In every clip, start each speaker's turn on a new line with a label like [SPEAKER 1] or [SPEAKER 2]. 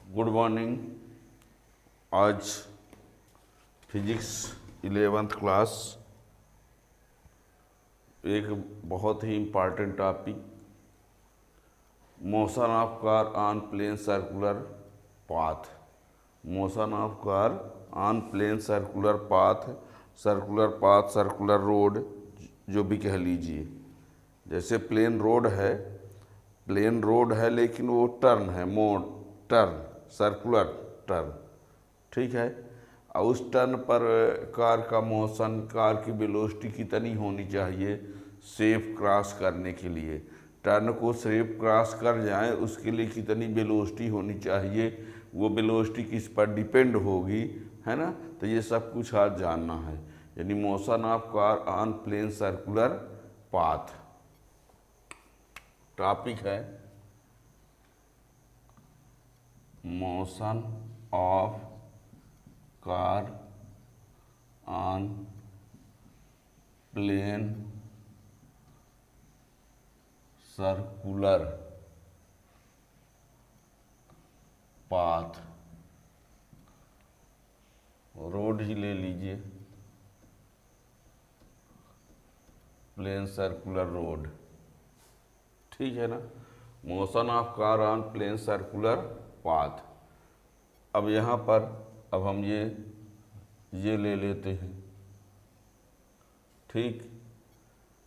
[SPEAKER 1] Good morning. आज physics 11th class एक बहुत ही important topic, motion of car on plane circular path. Motion of car on plane circular path, circular path, circular road जो भी कह लीजिए। जैसे प्लेन रोड है लेकिन वो टर्न है, मोड टर्न, सर्कुलर टर्न, ठीक है। और उस टर्न पर कार का मोशन, कार की वेलोसिटी कितनी होनी चाहिए सेफ क्रॉस करने के लिए, टर्न को सेफ क्रॉस कर जाए उसके लिए कितनी वेलोसिटी होनी चाहिए, वो वेलोसिटी किस पर डिपेंड होगी, है ना। तो ये सब कुछ आज जानना है, यानी motion of car on plane circular path topic है। Motion of car on plane circular path, road ही ले लीजिए, प्लेन सर्कुलर रोड, ठीक है ना। Motion of car on plane circular path. अब यहाँ पर अब हम ये ले लेते हैं, ठीक।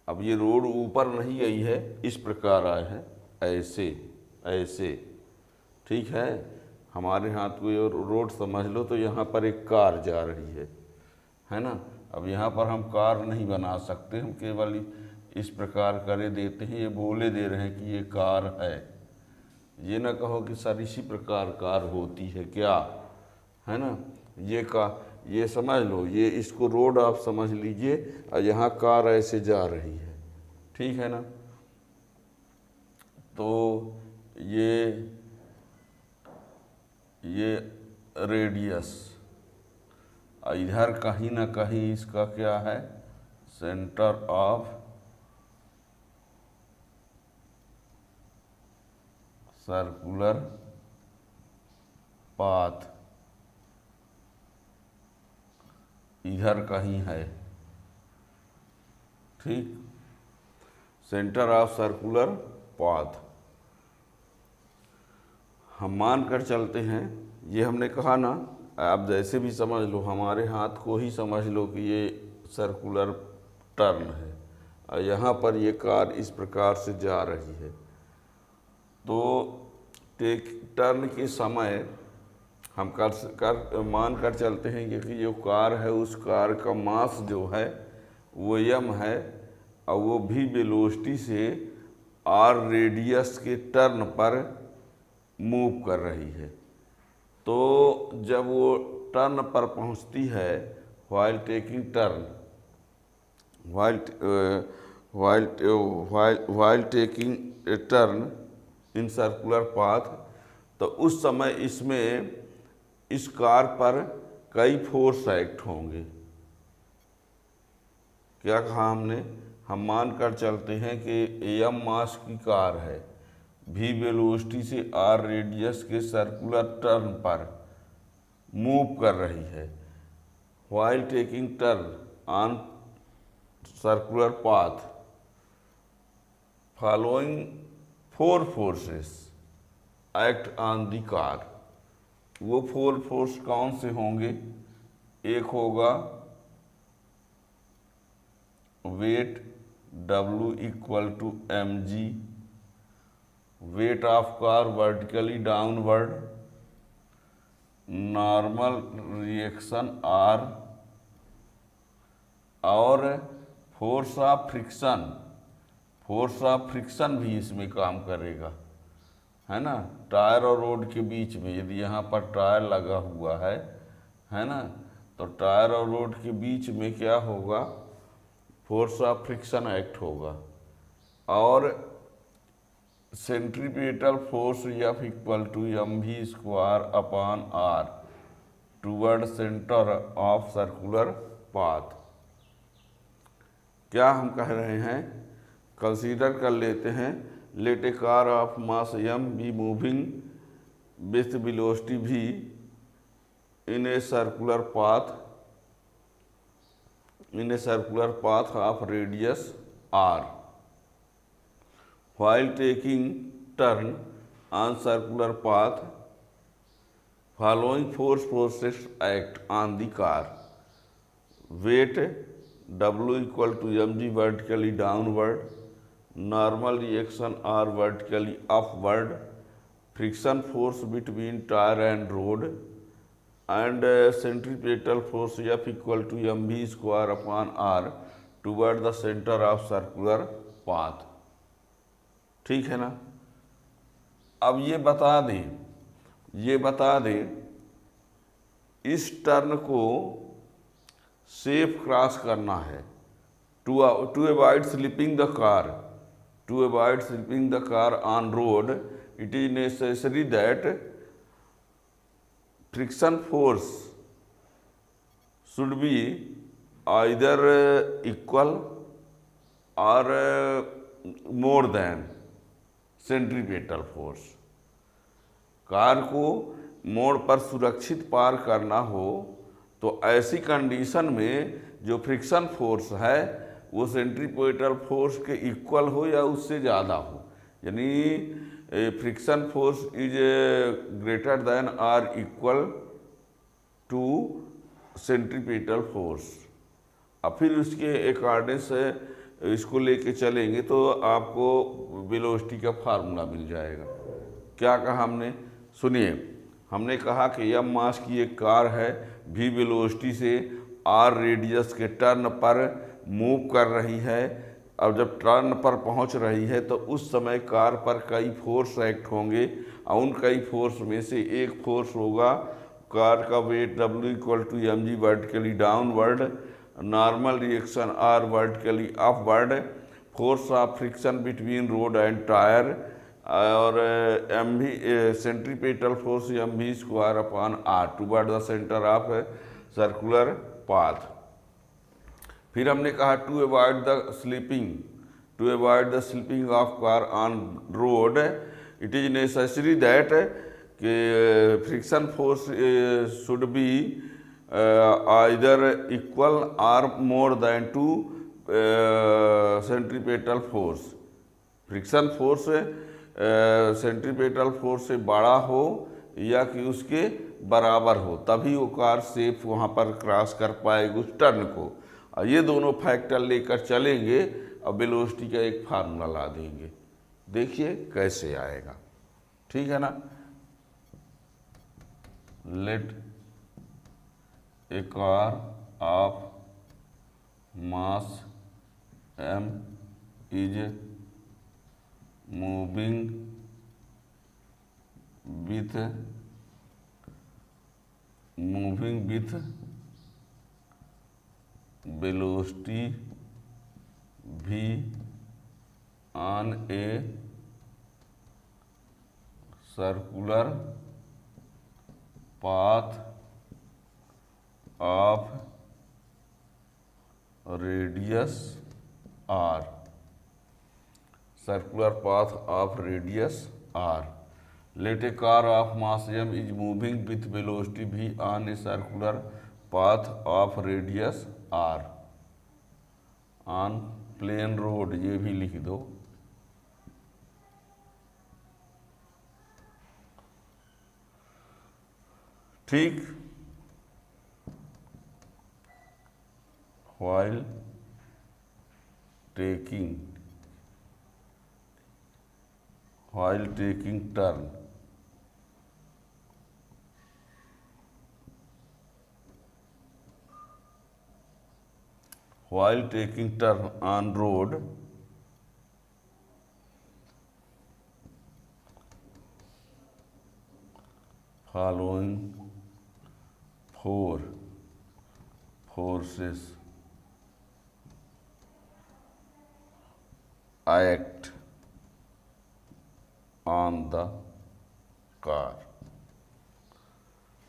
[SPEAKER 1] अब ये रोड ऊपर नहीं गई है, इस प्रकार आए हैं, ऐसे ऐसे, ठीक है। हमारे हाथ को ये रोड समझ लो, तो यहाँ पर एक कार जा रही है ना। अब यहाँ पर हम कार नहीं बना सकते, हम केवल इस प्रकार करे देते हैं, ये बोले दे रहे हैं कि ये कार है। ये ना कहो कि सर इसी प्रकार कार होती है क्या, है ना। ये समझ लो, ये इसको रोड आप समझ लीजिए, और यहाँ कार ऐसे जा रही है, ठीक है ना। तो ये रेडियस, इधर कहीं ना कहीं इसका क्या है, सेंटर ऑफ सर्कुलर पाथ इधर कहीं है, ठीक। सेंटर ऑफ सर्कुलर पाथ हम मान कर चलते हैं, ये हमने कहा ना, आप जैसे भी समझ लो, हमारे हाथ को ही समझ लो कि ये सर्कुलर टर्न है, और यहाँ पर ये कार इस प्रकार से जा रही है। तो टर्न के समय हम मान कर चलते हैं कि जो कार है उस कार का मास जो है वो m है, और वो भी वेलोसिटी से r रेडियस के टर्न पर मूव कर रही है। तो जब वो टर्न पर पहुंचती है, while taking turn, while taking turn in circular path, तो उस समय इसमें इस कार पर कई फोर्स एक्ट होंगे। क्या कहा हमने, हम मान कर चलते हैं कि m मास की कार है, v वेलोसिटी से r रेडियस के सर्कुलर टर्न पर मूव कर रही है, while taking turn on circular path following 4 forces act on the car. वो 4 फोर्स कौन से होंगे, एक होगा weight W equal to mg, weight of car vertically downward, normal reaction R, और force of friction. Force of friction भी इसमें काम करेगा, है ना। टायर और रोड के बीच में यदि यहाँ पर टायर लगा हुआ है ना, तो टायर और रोड के बीच में क्या होगा, फोर्स ऑफ फ्रिक्शन एक्ट होगा। और centripetal force F equal to mv square upon r toward centre of circular path. क्या हम कह रहे हैं, कंसीडर कर लेते हैं, let a car of mass m be moving with velocity v in a circular path of radius r, while taking turn on circular path, following forces act on the car. Weight W equal to mg vertically downward, normal reaction R vertically upward, friction force between tire and road, and centripetal force F equal to mv square upon R toward the center of circular path। ठीक है ना। अब ये बता दें इस turn को safe cross करना है। To avoid slipping the car on road, it is necessary that friction force should be either equal or more than centripetal force. Car को मोड़ पर सुरक्षित पार करना हो तो ऐसी कंडीशन में जो फ्रिक्शन फोर्स है वो सेंट्रीपेटल फोर्स के इक्वल हो या उससे ज़्यादा हो, यानी friction force is greater than or equal to centripetal force. अब फिर उसके अकॉर्डिंग से इसको लेके चलेंगे तो आपको वेलोसिटी का फार्मूला मिल जाएगा। क्या कहा हमने, सुनिए। हमने कहा कि यम मास की एक कार है, भी वेलोसिटी से आर रेडियस के टर्न पर मूव कर रही है। अब जब टर्न पर पहुंच रही है तो उस समय कार पर कई फोर्स एक्ट होंगे और उन कई फोर्स में से एक फोर्स होगा कार का weight W equal to mg vertically downward, normal reaction R vertically upward, force of friction between road and tyre, और centripetal force mv square upon R toward the centre of circular path. फिर हमने कहा to avoid the slipping of car on road, it is necessary that friction force should be either equal or more than to centripetal force. Friction force centripetal force से बड़ा हो या कि उसके बराबर हो, तभी वो कार सेफ वहाँ पर क्रॉस कर पाएगी उस टर्न को। और ये दोनों फैक्टर लेकर चलेंगे और वेलोसिटी का एक फार्मूला ला देंगे। देखिए कैसे आएगा, ठीक है ना। Let a car of mass m is moving with velocity v on a circular path of radius r, circular path of radius r. Let a car of mass m is moving with velocity v on a circular path of radius r on plain road, ये भी लिख दो। ठीक। while taking turn on road, following four forces act on the car.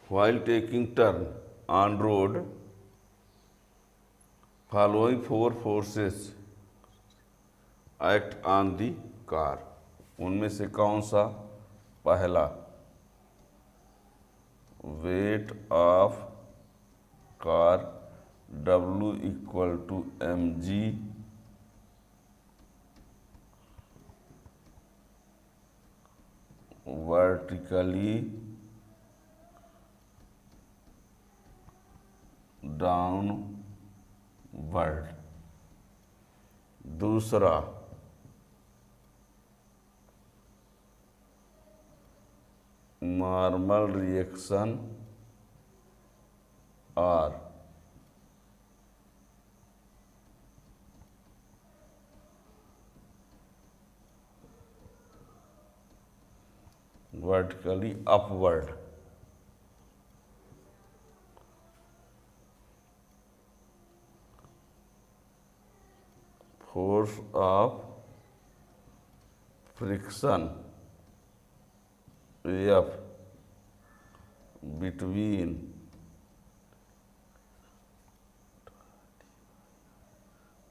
[SPEAKER 1] While taking turn on road, following four forces act on the car. उनमें से कौन सा? पहला weight of car W equal to mg vertically downward. दूसरा, normal reaction R vertically upward. Force of friction F between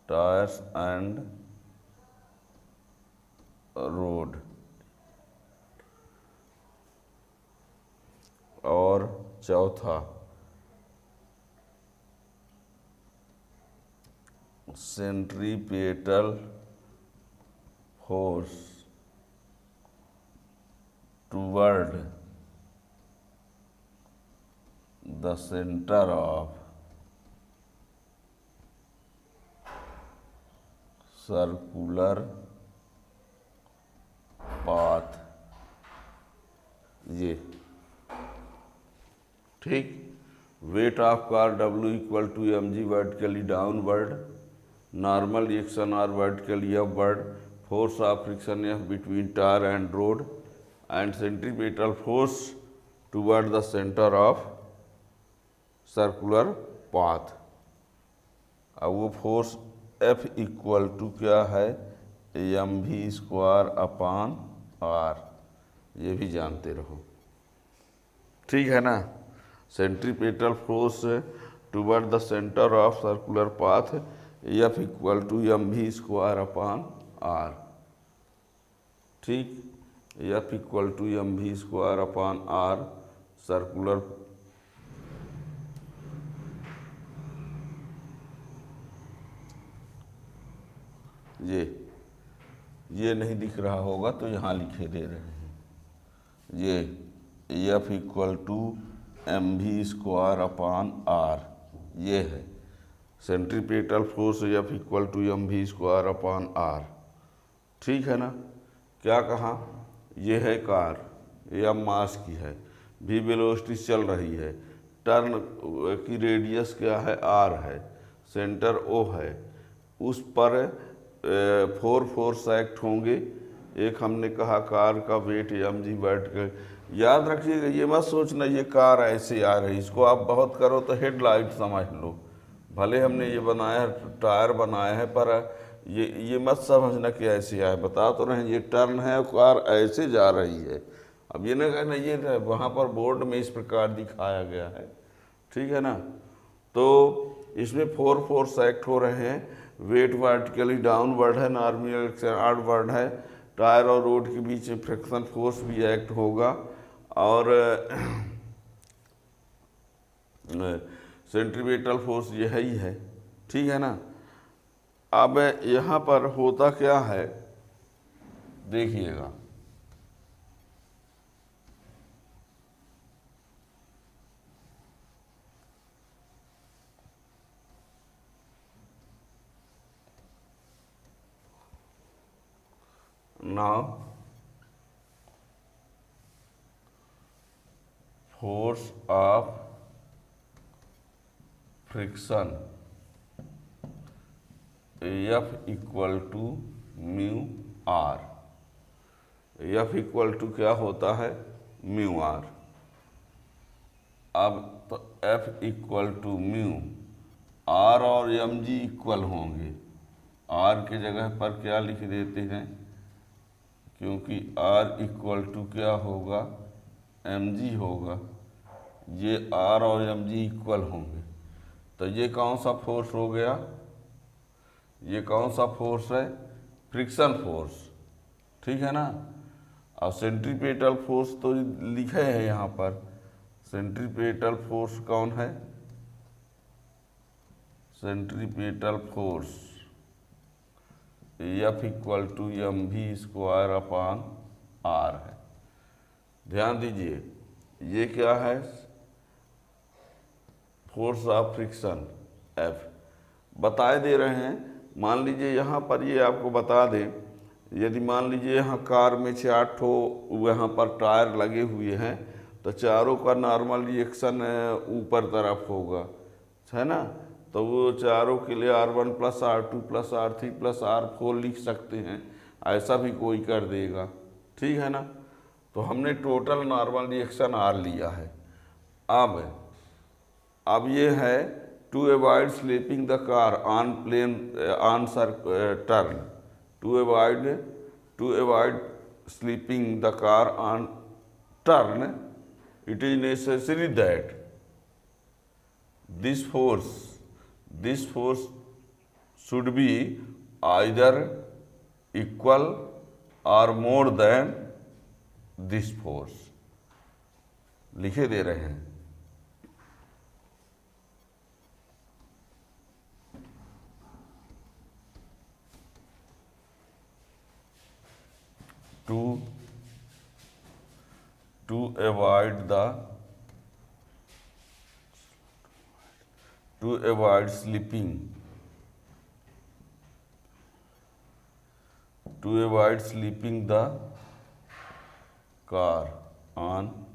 [SPEAKER 1] tires and road। और चौथा, centripetal force toward the centre of circular path. ये ठीक। Weight of car W equal to mg vertically downward, normal reaction R vertically upward, force of friction F between tyre and road, and centripetal force toward the centre of circular path. अब वो force F equal to क्या है, mv square upon r। ये भी जानते रहो, ठीक है ना। Centripetal force toward the centre of circular path F equal to mv square upon r। ठीक, F equal to mv square upon r circular. ये नहीं दिख रहा होगा तो यहाँ लिखे दे रहे हैं। ये F equal to mv square upon r, ये है centripetal force F equal to mv square upon r। ठीक है ना। क्या कहा, ये है कार, यह मास की है, v वेलोसिटी चल रही है, टर्न की रेडियस क्या है, r है, सेंटर O है, उस पर 4 फोर्स एक्ट होंगे। एक हमने कहा कार का वेट mg वर्टिकल। याद रखिएगा, ये मत सोचना ये कार ऐसे आ रही, इसको आप बहुत करो तो हेडलाइट समझ लो। भले हमने ये बनाया है, टायर बनाया है, पर ये मत समझना कि ऐसे आए। बता तो रहे हैं ये टर्न है, कार ऐसे जा रही है। अब ये ना कहना ये वहाँ पर बोर्ड में इस प्रकार दिखाया गया है, ठीक है ना। तो इसमें 4 फोर्स एक्ट हो रहे हैं। वेट वर्टिकली डाउनवर्ड है, नॉर्मल आउटवर्ड है, टायर और रोड के बीच में फ्रिक्शन फोर्स भी एक्ट होगा, और सेंट्रीपेटल फोर्स ये है ही है, ठीक है ना। अब यहाँ पर होता क्या है देखिएगा, now force of friction F equal to mu R. F equal to क्या होता है, म्यू आर। अब तो F equal to mu R और mg इक्वल होंगे। r के जगह पर क्या लिख देते हैं, क्योंकि r इक्वल टू क्या होगा, mg होगा। ये r और mg इक्वल होंगे, तो ये कौन सा फोर्स हो गया, ये कौन सा फोर्स है, फ्रिक्शन फोर्स, ठीक है ना। और सेंट्रीपेटल फोर्स तो लिखे हैं यहाँ पर, सेंट्रीपेटल फोर्स कौन है? Centripetal force F equal to mv² upon r है। ध्यान दीजिए ये क्या है? फोर्स ऑफ फ्रिक्शन F बताए दे रहे हैं। मान लीजिए यहाँ पर ये आपको बता दें, यदि मान लीजिए यहाँ कार में 4 ठो यहाँ पर टायर लगे हुए हैं तो चारों का नॉर्मल रिएक्शन ऊपर तरफ होगा, है ना। तो वो चारों के लिए R1 plus R2 plus R3 plus R4 लिख सकते हैं, ऐसा भी कोई कर देगा, ठीक है ना। तो हमने टोटल नॉर्मल रिएक्शन R लिया है। अब ये है to avoid slipping the car on plane on turn, to avoid slipping the car on turn, it is necessary that this force should be either equal or more than this force। लिखे दे रहे हैं। to avoid slipping the car on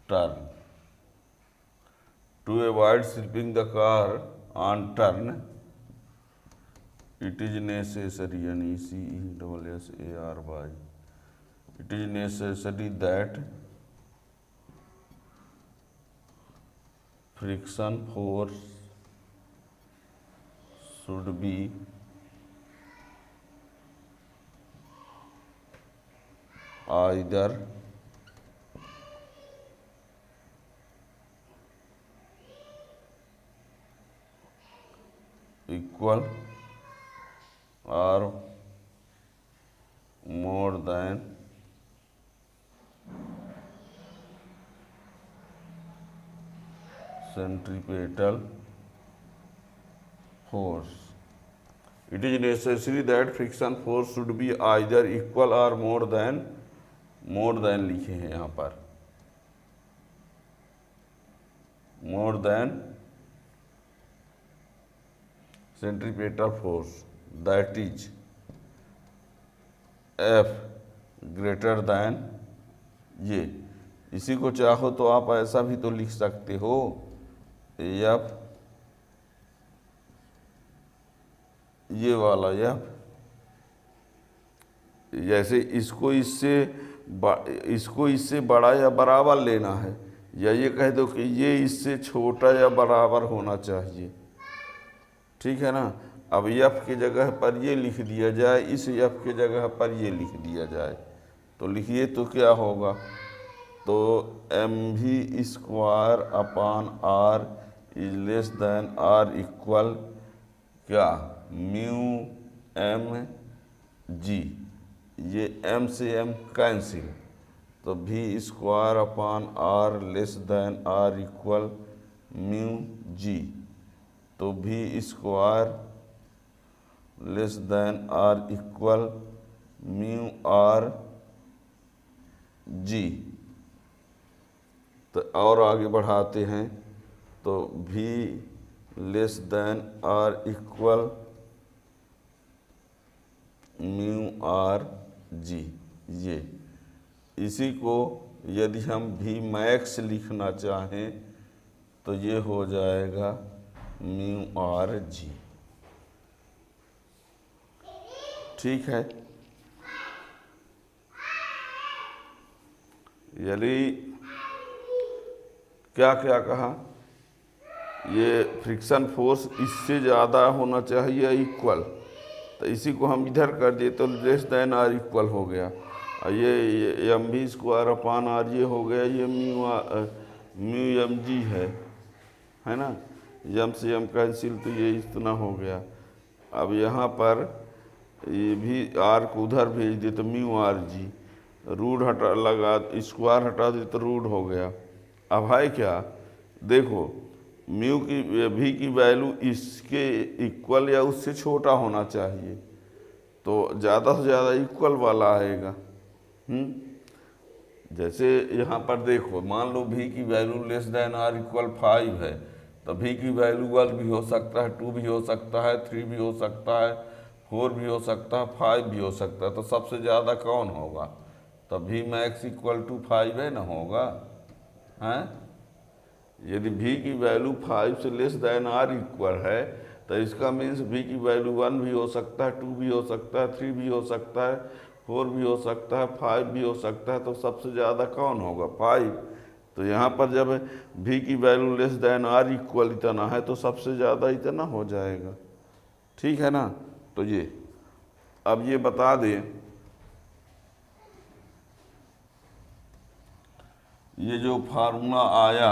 [SPEAKER 1] turn, to avoid slipping the car on turn, it is necessary NECESSARY, it is necessary that friction force should be either equal or more than centripetal force। It is necessary that friction force should be either equal or more than लिखे हैं यहाँ पर, more than centripetal force, that is F greater than ये। इसी को चाहो तो आप ऐसा भी तो लिख सकते हो, F ये वाला F, जैसे इसको इससे बड़ा या बराबर लेना है, या ये कह दो कि ये इससे छोटा या बराबर होना चाहिए, ठीक है ना। अब F की जगह पर ये लिख दिया जाए, इस F की जगह पर ये लिख दिया जाए, तो लिखिए तो क्या होगा? तो mv² upon r is less than r equal क्या? म्यू m g, ये m से m कैंसिल, तो v² upon r less than r equal mu g, तो v² less than r equal mu r g। तो और आगे बढ़ाते हैं तो v less than r equal mu r g, ये इसी को यदि हम v मैक्स लिखना चाहें तो ये हो जाएगा म्यू r g, ठीक है। यदि क्या क्या कहा, ये फ्रिक्शन फोर्स इससे ज़्यादा होना चाहिए इक्वल, तो इसी को हम इधर कर दिए तो लेस देन आर इक्वल हो गया, और ये mv² अपॉन r ये हो गया, ये म्यू mg है ना, m से m कैंसिल, तो ये इतना हो गया। अब यहाँ पर ये भी r को उधर भेज दे तो म्यू rg, रूट हटा लगा, स्क्वायर हटा दे तो रूट हो गया। अब है क्या, देखो म्यू की भी की वैल्यू इसके इक्वल या उससे छोटा होना चाहिए, तो ज़्यादा से ज़्यादा इक्वल वाला आएगा। जैसे यहाँ पर देखो, मान लो भी v value less than or equal 5 है, तो भी की वैल्यू 1 भी हो सकता है, 2 भी हो सकता है, 3 भी हो सकता है, 4 भी हो सकता है, 5 भी हो सकता है। तो सबसे ज़्यादा कौन होगा, तो भी मैक्स इक्वल टू 5 है ना होगा, हैं। यदि भी की वैल्यू 5 से लेस देन आर इक्वल है, तो इसका मीन्स भी की वैल्यू 1 भी हो सकता है, 2 भी हो सकता है, 3 भी हो सकता है, 4 भी हो सकता है, 5 भी हो सकता है। तो सबसे ज़्यादा कौन होगा, 5। तो यहाँ पर जब भी v value less than or equal इतना है, तो सबसे ज़्यादा इतना हो जाएगा, ठीक है ना। तो ये अब ये बता दें, ये जो फार्मूला आया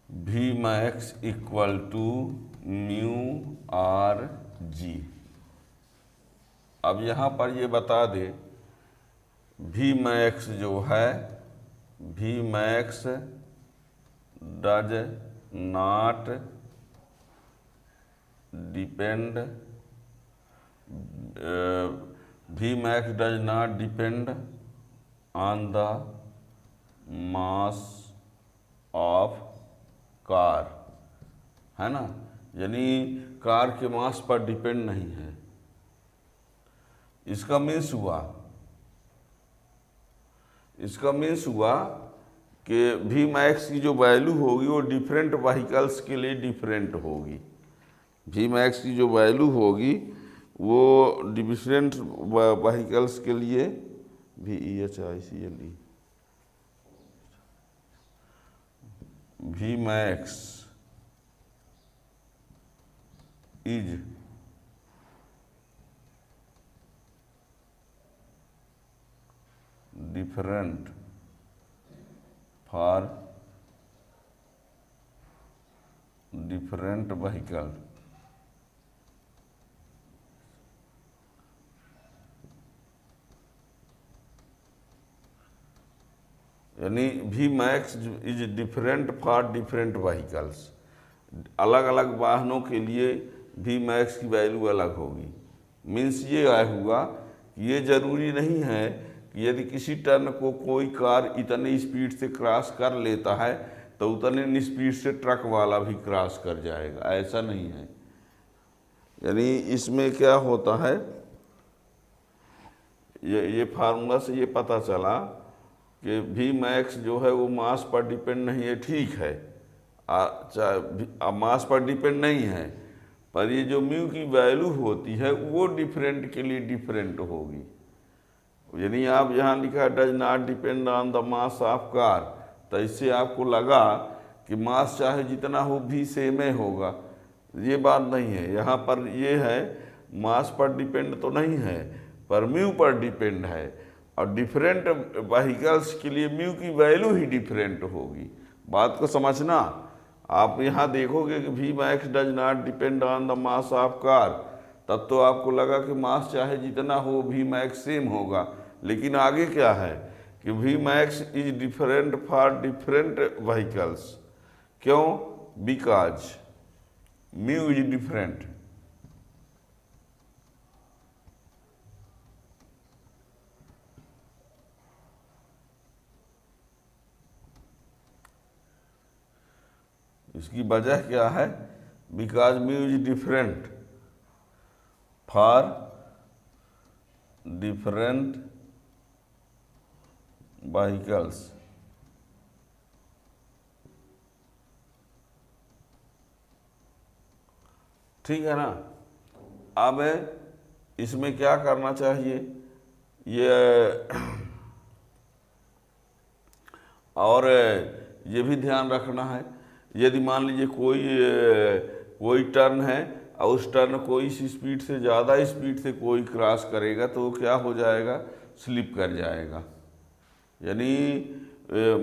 [SPEAKER 1] v max equal to mu R g. अब यहाँ पर ये बता दे, भी मैक्स जो है, भी मैक्स डज नॉट डिपेंड, भी max does not depend on the mass of car, है ना। यानी कार के मास पर डिपेंड नहीं है। इसका मीन्स हुआ कि भी मैक्स की जो वैल्यू होगी वो डिफरेंट व्हीकल्स के लिए डिफरेंट होगी। भी मैक्स की जो वैल्यू होगी वो डिफरेंट व्हीकल्स के लिए, VEHICLE, भी max is different for different vehicle. यानी भी max is different for different vehicles, अलग अलग वाहनों के लिए भी मैक्स की वैल्यू अलग होगी। मीन्स ये हुआ कि ये जरूरी नहीं है कि यदि किसी टर्न को कोई कार इतनी स्पीड से क्रॉस कर लेता है तो उतने स्पीड से ट्रक वाला भी क्रॉस कर जाएगा, ऐसा नहीं है। यानी इसमें क्या होता है, ये फार्मूला से ये पता चला कि भी मैक्स जो है वो मास पर डिपेंड नहीं है, ठीक है, मास पर डिपेंड नहीं है, पर ये जो म्यू की वैल्यू होती है वो डिफरेंट के लिए डिफरेंट होगी। यानी आप यहाँ लिखा है does not depend on the mass of car, तो इससे आपको लगा कि मास चाहे जितना हो भी सेम ही होगा। ये बात नहीं है, यहाँ पर ये है मास पर डिपेंड तो नहीं है, पर म्यू पर डिपेंड है, और डिफरेंट व्हीकल्स के लिए म्यू की वैल्यू ही डिफरेंट होगी। बात को समझना। आप यहाँ देखोगे कि v max does not depend on the mass of car, तब तो आपको लगा कि मास चाहे जितना हो भी मैक्स सेम होगा, लेकिन आगे क्या है कि v max is different for different vehicles. क्यों? Because mu is different. इसकी वजह क्या है? Because mu is different for different vehicles. ठीक है ना। अब इसमें क्या करना चाहिए, ये और ये भी ध्यान रखना है, यदि मान लीजिए कोई टर्न है और उस टर्न को इस स्पीड से ज़्यादा स्पीड से कोई क्रॉस करेगा तो वो क्या हो जाएगा, स्लिप कर जाएगा। यानी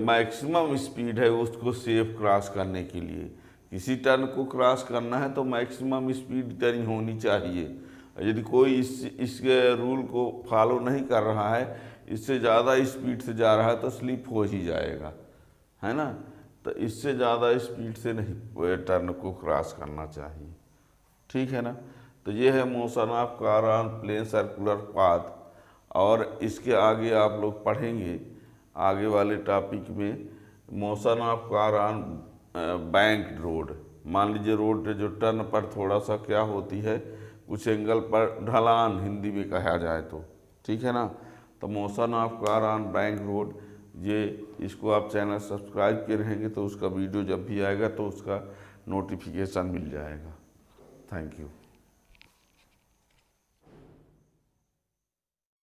[SPEAKER 1] मैक्सिमम स्पीड है उसको सेफ क्रॉस करने के लिए। किसी टर्न को क्रॉस करना है तो मैक्सिमम स्पीड इतनी होनी चाहिए, यदि कोई इसके रूल को फॉलो नहीं कर रहा है, इससे ज़्यादा स्पीड से जा रहा है तो स्लिप हो ही जाएगा, है ना। तो इससे ज़्यादा स्पीड से नहीं टर्न को क्रॉस करना चाहिए, ठीक है ना। तो ये है motion of car on plane circular path. और इसके आगे आप लोग पढ़ेंगे आगे वाले टॉपिक में motion of car on banked road. मान लीजिए रोड जो टर्न पर थोड़ा सा क्या होती है, कुछ एंगल पर ढलान हिंदी में कहा जाए तो, ठीक है ना। तो motion of car on bank road, ये इसको आप चैनल सब्सक्राइब किए रहेंगे तो उसका वीडियो जब भी आएगा तो उसका नोटिफिकेशन मिल जाएगा। Thank you.